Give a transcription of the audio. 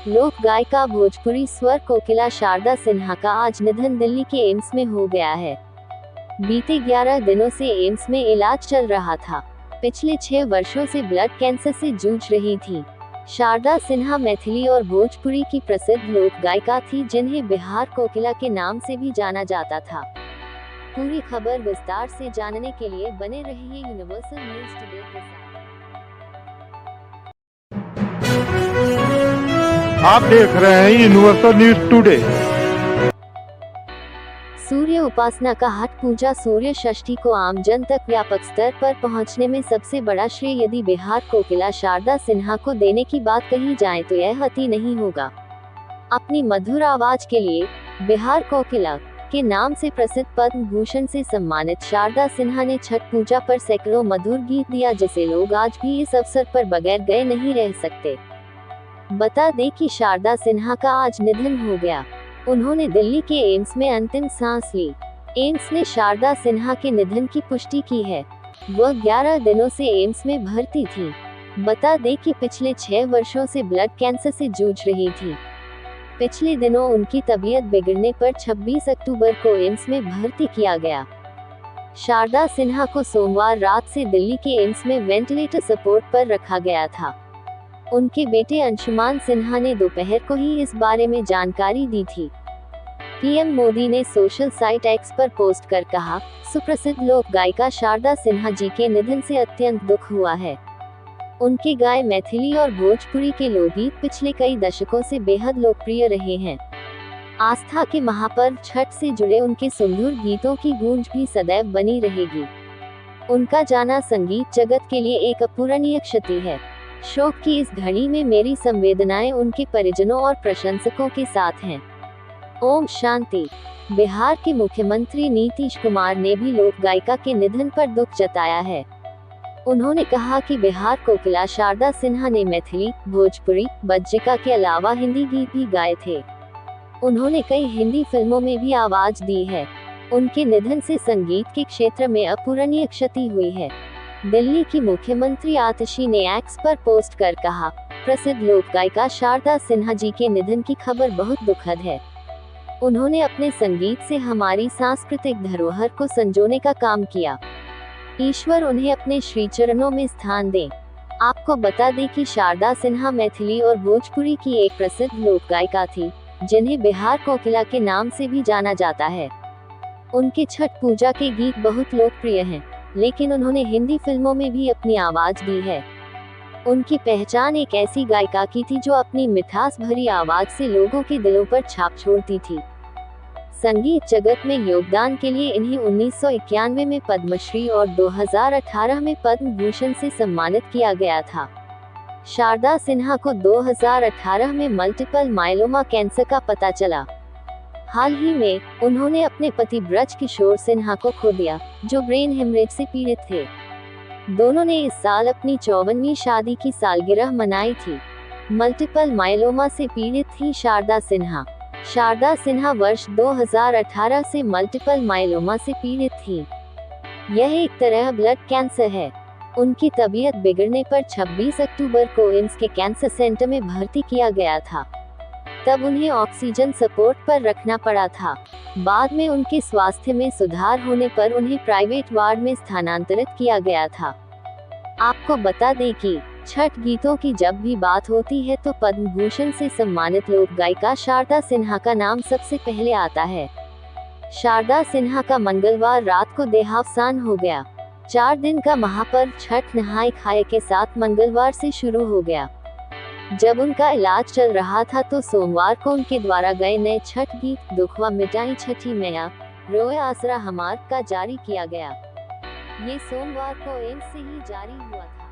लोक गायिका भोजपुरी स्वर कोकिला शारदा सिन्हा का आज निधन दिल्ली के एम्स में हो गया है। बीते 11 दिनों से एम्स में इलाज चल रहा था। पिछले 6 वर्षों से ब्लड कैंसर से जूझ रही थी। शारदा सिन्हा मैथिली और भोजपुरी की प्रसिद्ध लोक गायिका थी, जिन्हें बिहार कोकिला के नाम से भी जाना जाता था। पूरी खबर विस्तार से जानने के लिए बने रहिए यूनिवर्सल न्यूज टुडे के साथ। आप देख रहे हैं यूनिवर्सल न्यूज टुडे। सूर्य उपासना का हट पूजा सूर्य षष्ठी को आम जन तक व्यापक स्तर पर पहुंचने में सबसे बड़ा श्रेय यदि बिहार कोकिला शारदा सिन्हा को देने की बात कही जाए तो यह अति नहीं होगा। अपनी मधुर आवाज के लिए बिहार कोकिला के नाम से प्रसिद्ध पद्म भूषण से सम्मानित शारदा सिन्हा ने छठ पूजा पर सैकड़ों मधुर गीत दिया, जिसे लोग आज भी इस अवसर पर बगैर गए नहीं रह सकते। बता दें कि शारदा सिन्हा का आज निधन हो गया। उन्होंने दिल्ली के एम्स में अंतिम सांस ली। एम्स ने शारदा सिन्हा के निधन की पुष्टि की है। वह 11 दिनों से एम्स में भर्ती थी। बता दें कि पिछले 6 वर्षों से ब्लड कैंसर से जूझ रही थी। पिछले दिनों उनकी तबीयत बिगड़ने पर 26 अक्टूबर को एम्स में भर्ती किया गया। शारदा सिन्हा को सोमवार रात से दिल्ली के एम्स में वेंटिलेटर सपोर्ट पर रखा गया था। उनके बेटे अंशुमान सिन्हा ने दोपहर को ही इस बारे में जानकारी दी थी। पीएम मोदी ने सोशल साइट एक्स पर पोस्ट कर कहा, सुप्रसिद्ध लोक गायिका शारदा सिन्हा जी के निधन से अत्यंत दुख हुआ है। उनके गाए मैथिली और भोजपुरी के लोकगीत पिछले कई दशकों से बेहद लोकप्रिय रहे हैं। आस्था के महापर्व छठ से जुड़े उनके सुमधुर गीतों की गूंज भी सदैव बनी रहेगी। उनका जाना संगीत जगत के लिए एक अपूरणीय क्षति है। शोक की इस घड़ी में मेरी संवेदनाएं उनके परिजनों और प्रशंसकों के साथ हैं। ओम शांति। बिहार के मुख्यमंत्री नीतीश कुमार ने भी लोक गायिका के निधन पर दुख जताया है। उन्होंने कहा कि बिहार कोकिला शारदा सिन्हा ने मैथिली, भोजपुरी, बज्जिका के अलावा हिंदी गीत भी गाए थे। उन्होंने कई हिंदी फिल्मों में भी आवाज दी है। उनके निधन से संगीत के क्षेत्र में अपूरणीय क्षति हुई है। दिल्ली की मुख्यमंत्री आतिशी ने एक्स पर पोस्ट कर कहा, प्रसिद्ध लोक गायिका शारदा सिन्हा जी के निधन की खबर बहुत दुखद है। उन्होंने अपने संगीत से हमारी सांस्कृतिक धरोहर को संजोने का काम किया। ईश्वर उन्हें अपने श्री चरणों में स्थान दे। आपको बता दें कि शारदा सिन्हा मैथिली और भोजपुरी की एक प्रसिद्ध लोक गायिका थी, जिन्हें बिहार कोकिला के नाम से भी जाना जाता है। उनके छठ पूजा के गीत बहुत लोकप्रिय हैं, लेकिन उन्होंने हिंदी फिल्मों में भी अपनी आवाज दी है। उनकी पहचान एक ऐसी गायिका की थी जो अपनी मिठास भरी आवाज से लोगों के दिलों पर छाप छोड़ती थी। संगीत जगत में योगदान के लिए इन्हें 1991 में पद्मश्री और 2018 में पद्म भूषण से सम्मानित किया गया था। शारदा सिन्हा को 2018 में मल्टीपल माइलोमा कैंसर का पता चला। हाल ही में उन्होंने अपने पति ब्रज किशोर सिन्हा को खो दिया, जो ब्रेन हेमरेज से पीड़ित थे। दोनों ने इस साल अपनी 54वीं शादी की सालगिरह मनाई थी। मल्टीपल माइलोमा से पीड़ित थी शारदा सिन्हा। शारदा सिन्हा वर्ष 2018 से मल्टीपल माइलोमा से पीड़ित थी। यह एक तरह ब्लड कैंसर है। उनकी तबीयत बिगड़ने पर 26 अक्टूबर को एम्स के कैंसर सेंटर में भर्ती किया गया था। तब उन्हें ऑक्सीजन सपोर्ट पर रखना पड़ा था। बाद में उनके स्वास्थ्य में सुधार होने पर उन्हें प्राइवेट वार्ड में स्थानांतरित किया गया था। आपको बता दें कि छठ गीतों की जब भी बात होती है तो पद्म भूषण से सम्मानित लोक गायिका शारदा सिन्हा का नाम सबसे पहले आता है। शारदा सिन्हा का मंगलवार रात को देहावसान हो गया। 4 दिन का महापर्व छठ नहाय खाए के साथ मंगलवार से शुरू हो गया। जब उनका इलाज चल रहा था तो सोमवार को उनके द्वारा गए नए छठ गीत दुखवा मिटाई छठी मैया, रोए आसरा हमार का जारी किया गया। ये सोमवार को एम्स से ही जारी हुआ था।